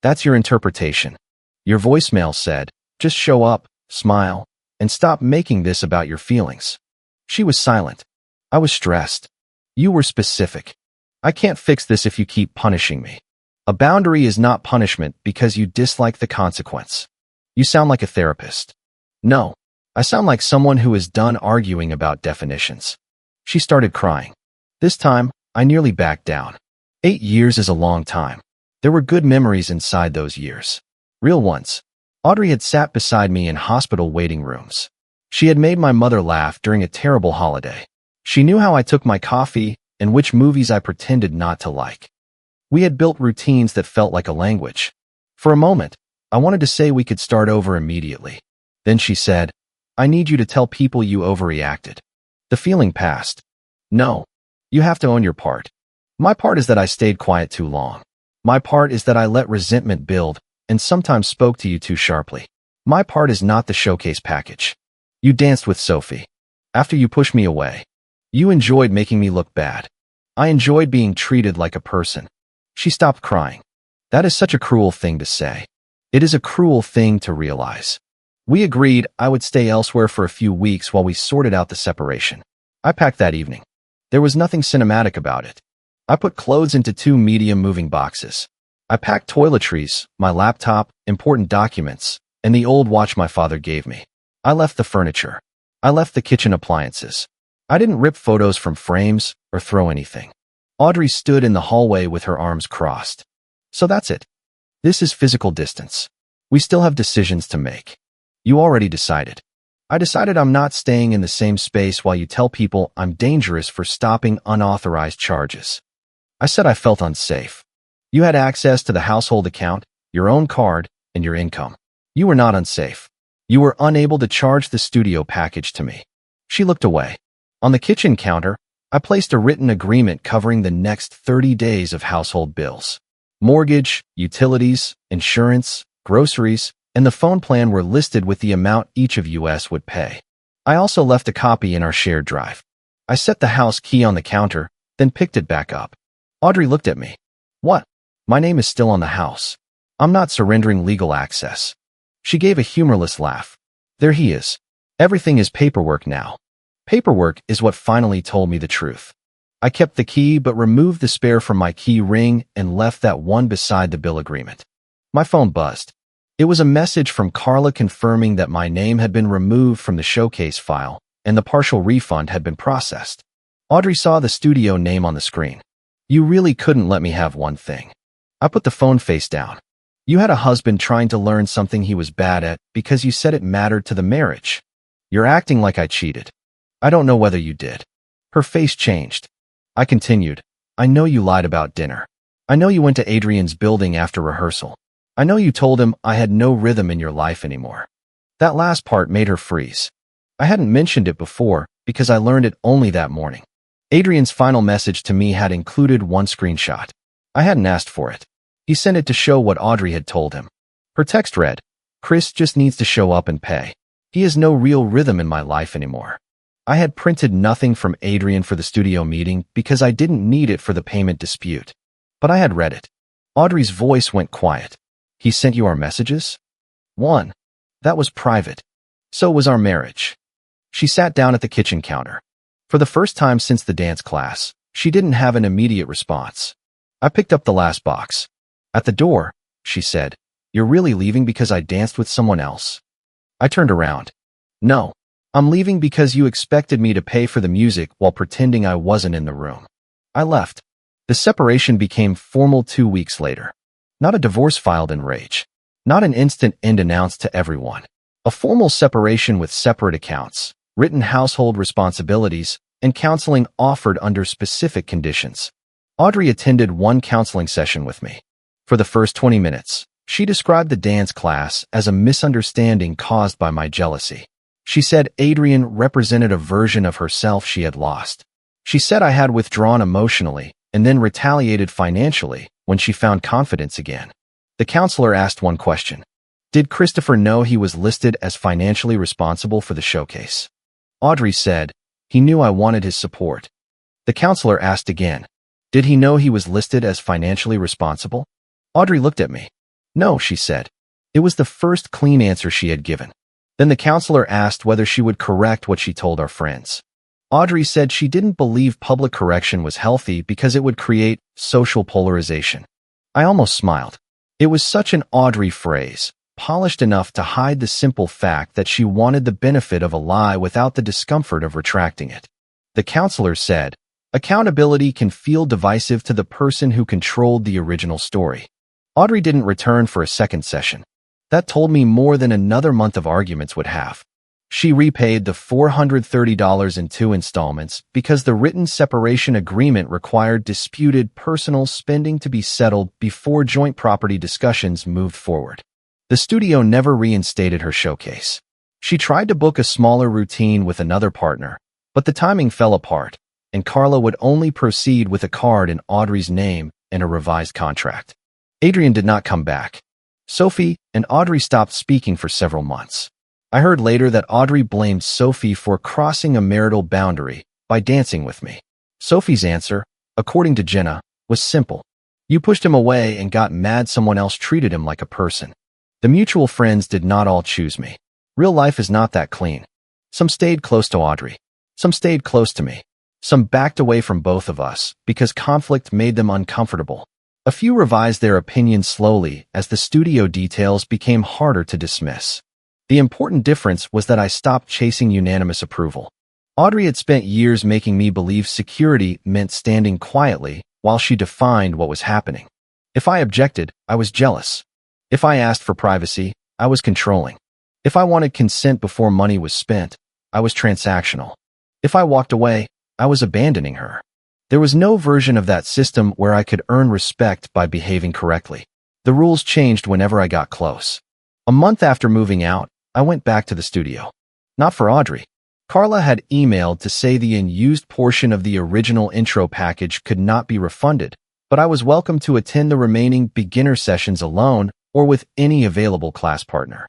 [SPEAKER 1] That's your interpretation. Your voicemail said, just show up, smile, and stop making this about your feelings." She was silent. I was stressed. "You were specific. I can't fix this if you keep punishing me. A boundary is not punishment because you dislike the consequence. You sound like a therapist." "No, I sound like someone who is done arguing about definitions." She started crying. This time, I nearly backed down. 8 years is a long time. There were good memories inside those years. Real ones. Audrey had sat beside me in hospital waiting rooms. She had made my mother laugh during a terrible holiday. She knew how I took my coffee and which movies I pretended not to like. We had built routines that felt like a language. For a moment, I wanted to say we could start over immediately. Then she said, "I need you to tell people you overreacted." The feeling passed. "No, you have to own your part. My part is that I stayed quiet too long. My part is that I let resentment build and sometimes spoke to you too sharply. My part is not the showcase package. You danced with Sophie. After you pushed me away. You enjoyed making me look bad. I enjoyed being treated like a person." She stopped crying. "That is such a cruel thing to say. It is a cruel thing to realize." We agreed I would stay elsewhere for a few weeks while we sorted out the separation. I packed that evening. There was nothing cinematic about it. I put clothes into 2 medium moving boxes. I packed toiletries, my laptop, important documents, and the old watch my father gave me. I left the furniture. I left the kitchen appliances. I didn't rip photos from frames or throw anything. Audrey stood in the hallway with her arms crossed. So that's it. This is physical distance. We still have decisions to make. You already decided. I decided I'm not staying in the same space while you tell people I'm dangerous for stopping unauthorized charges. I said I felt unsafe. You had access to the household account, your own card, and your income. You were not unsafe. You were unable to charge the studio package to me. She looked away. On the kitchen counter, I placed a written agreement covering the next 30 days of household bills. Mortgage, utilities, insurance, groceries, and the phone plan were listed with the amount each of us would pay. I also left a copy in our shared drive. I set the house key on the counter, then picked it back up. Audrey looked at me. "What? My name is still on the house. I'm not surrendering legal access." She gave a humorless laugh. "There he is. Everything is paperwork now." Paperwork is what finally told me the truth. I kept the key but removed the spare from my key ring and left that one beside the bill agreement. My phone buzzed. It was a message from Carla confirming that my name had been removed from the showcase file and the partial refund had been processed. Audrey saw the studio name on the screen. "You really couldn't let me have one thing." I put the phone face down. "You had a husband trying to learn something he was bad at because you said it mattered to the marriage. You're acting like I cheated. I don't know whether you did." Her face changed. I continued, "I know you lied about dinner. I know you went to Adrian's building after rehearsal. I know you told him I had no rhythm in your life anymore." That last part made her freeze. I hadn't mentioned it before because I learned it only that morning. Adrian's final message to me had included one screenshot. I hadn't asked for it. He sent it to show what Audrey had told him. Her text read, "Chris just needs to show up and pay. He has no real rhythm in my life anymore." I had printed nothing from Adrian for the studio meeting because I didn't need it for the payment dispute. But I had read it. Audrey's voice went quiet. "He sent you our messages?" "1. That was private. So was our marriage." She sat down at the kitchen counter. For the first time since the dance class, she didn't have an immediate response. I picked up the last box. At the door, she said, "You're really leaving because I danced with someone else?" I turned around. "No. I'm leaving because you expected me to pay for the music while pretending I wasn't in the room." I left. The separation became formal 2 weeks later. Not a divorce filed in rage. Not an instant end announced to everyone. A formal separation with separate accounts, written household responsibilities, and counseling offered under specific conditions. Audrey attended one counseling session with me. For the first 20 minutes, she described the dance class as a misunderstanding caused by my jealousy. She said Adrian represented a version of herself she had lost. She said I had withdrawn emotionally and then retaliated financially when she found confidence again. The counselor asked one question. Did Christopher know he was listed as financially responsible for the showcase? Audrey said, he knew I wanted his support. The counselor asked again, did he know he was listed as financially responsible? Audrey looked at me. No, she said. It was the first clean answer she had given. Then the counselor asked whether she would correct what she told our friends. Audrey said she didn't believe public correction was healthy because it would create social polarization. I almost smiled. It was such an Audrey phrase, polished enough to hide the simple fact that she wanted the benefit of a lie without the discomfort of retracting it. The counselor said, accountability can feel divisive to the person who controlled the original story. Audrey didn't return for a second session. That told me more than another month of arguments would have. She repaid the $430 in 2 installments because the written separation agreement required disputed personal spending to be settled before joint property discussions moved forward. The studio never reinstated her showcase. She tried to book a smaller routine with another partner, but the timing fell apart, and Carla would only proceed with a card in Audrey's name and a revised contract. Adrian did not come back. Sophie and Audrey stopped speaking for several months. I heard later that Audrey blamed Sophie for crossing a marital boundary by dancing with me. Sophie's answer, according to Jenna, was simple. You pushed him away and got mad someone else treated him like a person. The mutual friends did not all choose me. Real life is not that clean. Some stayed close to Audrey. Some stayed close to me. Some backed away from both of us because conflict made them uncomfortable. A few revised their opinions slowly as the studio details became harder to dismiss. The important difference was that I stopped chasing unanimous approval. Audrey had spent years making me believe security meant standing quietly while she defined what was happening. If I objected, I was jealous. If I asked for privacy, I was controlling. If I wanted consent before money was spent, I was transactional. If I walked away, I was abandoning her. There was no version of that system where I could earn respect by behaving correctly. The rules changed whenever I got close. A month after moving out, I went back to the studio. Not for Audrey. Carla had emailed to say the unused portion of the original intro package could not be refunded, but I was welcome to attend the remaining beginner sessions alone or with any available class partner.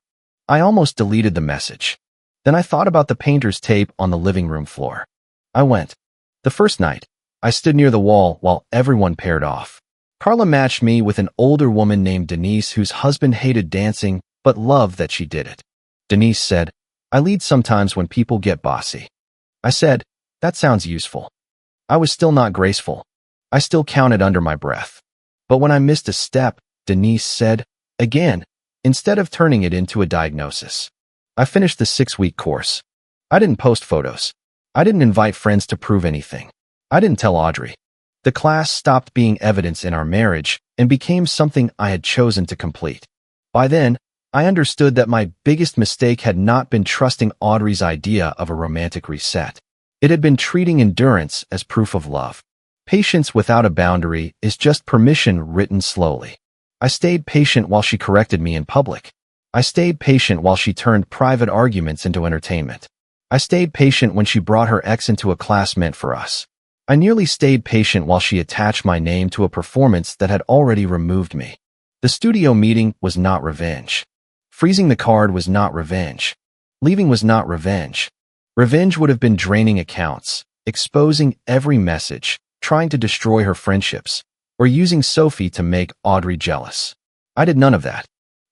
[SPEAKER 1] I almost deleted the message. Then I thought about the painter's tape on the living room floor. I went. The first night, I stood near the wall while everyone paired off. Carla matched me with an older woman named Denise whose husband hated dancing but loved that she did it. Denise said, I lead sometimes when people get bossy. I said, that sounds useful. I was still not graceful. I still counted under my breath. But when I missed a step, Denise said, again, instead of turning it into a diagnosis. I finished the 6-week course. I didn't post photos. I didn't invite friends to prove anything. I didn't tell Audrey. The class stopped being evidence in our marriage and became something I had chosen to complete. By then, I understood that my biggest mistake had not been trusting Audrey's idea of a romantic reset. It had been treating endurance as proof of love. Patience without a boundary is just permission written slowly. I stayed patient while she corrected me in public. I stayed patient while she turned private arguments into entertainment. I stayed patient when she brought her ex into a class meant for us. I nearly stayed patient while she attached my name to a performance that had already removed me. The studio meeting was not revenge. Freezing the card was not revenge. Leaving was not revenge. Revenge would have been draining accounts, exposing every message, trying to destroy her friendships, or using Sophie to make Audrey jealous. I did none of that.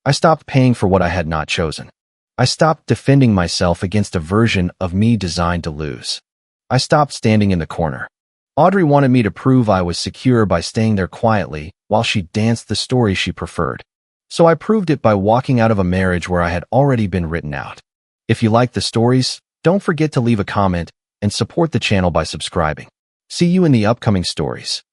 [SPEAKER 1] I stopped paying for what I had not chosen. I stopped defending myself against a version of me designed to lose. I stopped standing in the corner. Audrey wanted me to prove I was secure by staying there quietly while she danced the story she preferred. So I proved it by walking out of a marriage where I had already been written out. If you like the stories, don't forget to leave a comment and support the channel by subscribing. See you in the upcoming stories.